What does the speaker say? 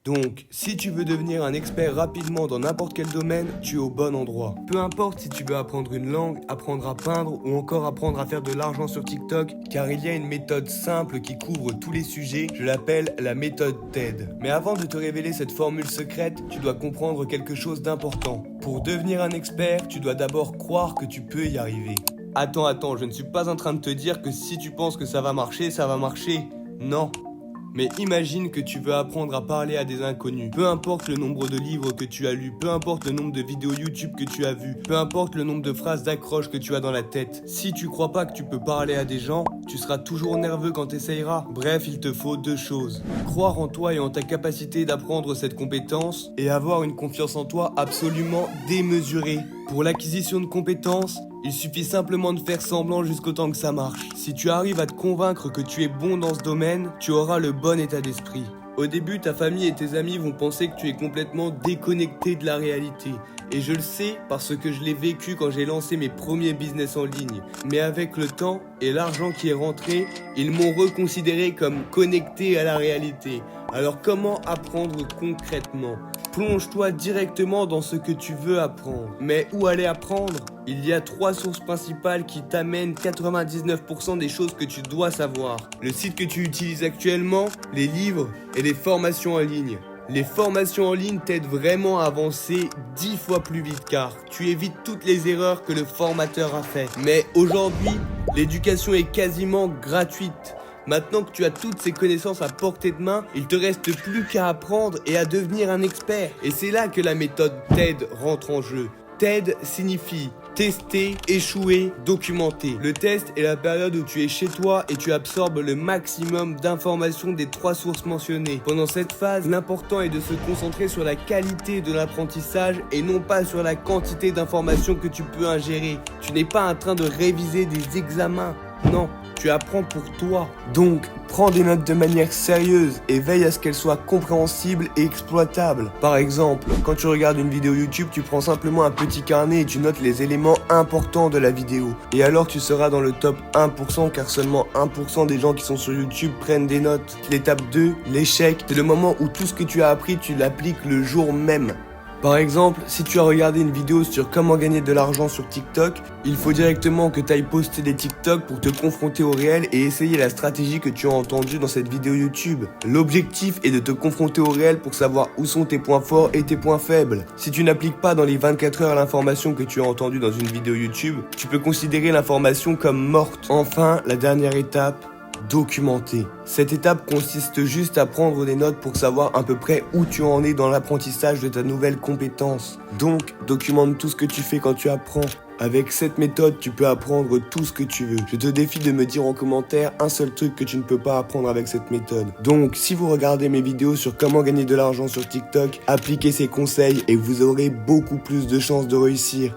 Donc, si tu veux devenir un expert rapidement dans n'importe quel domaine, tu es au bon endroit. Peu importe si tu veux apprendre une langue, apprendre à peindre ou encore apprendre à faire de l'argent sur TikTok, car il y a une méthode simple qui couvre tous les sujets, je l'appelle la méthode TED. Mais avant de te révéler cette formule secrète, tu dois comprendre quelque chose d'important. Pour devenir un expert, tu dois d'abord croire que tu peux y arriver. Attends, je ne suis pas en train de te dire que si tu penses que ça va marcher, ça va marcher. Non. Mais imagine que tu veux apprendre à parler à des inconnus. Peu importe le nombre de livres que tu as lus, peu importe le nombre de vidéos YouTube que tu as vues, peu importe le nombre de phrases d'accroche que tu as dans la tête. Si tu crois pas que tu peux parler à des gens, tu seras toujours nerveux quand tu essayeras. Bref, il te faut deux choses. Croire en toi et en ta capacité d'apprendre cette compétence et avoir une confiance en toi absolument démesurée. Pour l'acquisition de compétences, il suffit simplement de faire semblant jusqu'au temps que ça marche. Si tu arrives à te convaincre que tu es bon dans ce domaine, tu auras le bon état d'esprit. Au début, ta famille et tes amis vont penser que tu es complètement déconnecté de la réalité. Et je le sais parce que je l'ai vécu quand j'ai lancé mes premiers business en ligne. Mais avec le temps et l'argent qui est rentré, ils m'ont reconsidéré comme connecté à la réalité. Alors comment apprendre concrètement ? Plonge-toi directement dans ce que tu veux apprendre. Mais où aller apprendre ? Il y a 3 sources principales qui t'amènent 99% des choses que tu dois savoir. Le site que tu utilises actuellement, les livres et les formations en ligne. Les formations en ligne t'aident vraiment à avancer 10 fois plus vite car tu évites toutes les erreurs que le formateur a fait. Mais aujourd'hui, l'éducation est quasiment gratuite. Maintenant que tu as toutes ces connaissances à portée de main, il te reste plus qu'à apprendre et à devenir un expert. Et c'est là que la méthode TED rentre en jeu. TED signifie tester, échouer, documenter. Le test est la période où tu es chez toi et tu absorbes le maximum d'informations des 3 sources mentionnées. Pendant cette phase, l'important est de se concentrer sur la qualité de l'apprentissage et non pas sur la quantité d'informations que tu peux ingérer. Tu n'es pas en train de réviser des examens. Non, tu apprends pour toi. Donc, prends des notes de manière sérieuse et veille à ce qu'elles soient compréhensibles et exploitables. Par exemple, quand tu regardes une vidéo YouTube, tu prends simplement un petit carnet et tu notes les éléments importants de la vidéo. Et alors tu seras dans le top 1% car seulement 1% des gens qui sont sur YouTube prennent des notes. L'étape 2, l'échec, c'est le moment où tout ce que tu as appris, tu l'appliques le jour même. Par exemple, si tu as regardé une vidéo sur comment gagner de l'argent sur TikTok, il faut directement que tu ailles poster des TikTok pour te confronter au réel et essayer la stratégie que tu as entendue dans cette vidéo YouTube. L'objectif est de te confronter au réel pour savoir où sont tes points forts et tes points faibles. Si tu n'appliques pas dans les 24 heures l'information que tu as entendue dans une vidéo YouTube, tu peux considérer l'information comme morte. Enfin, la dernière étape, documenter. Cette étape consiste juste à prendre des notes pour savoir à peu près où tu en es dans l'apprentissage de ta nouvelle compétence. Donc, documente tout ce que tu fais quand tu apprends. Avec cette méthode, tu peux apprendre tout ce que tu veux. Je te défie de me dire en commentaire un seul truc que tu ne peux pas apprendre avec cette méthode. Donc, si vous regardez mes vidéos sur comment gagner de l'argent sur TikTok, appliquez ces conseils et vous aurez beaucoup plus de chances de réussir.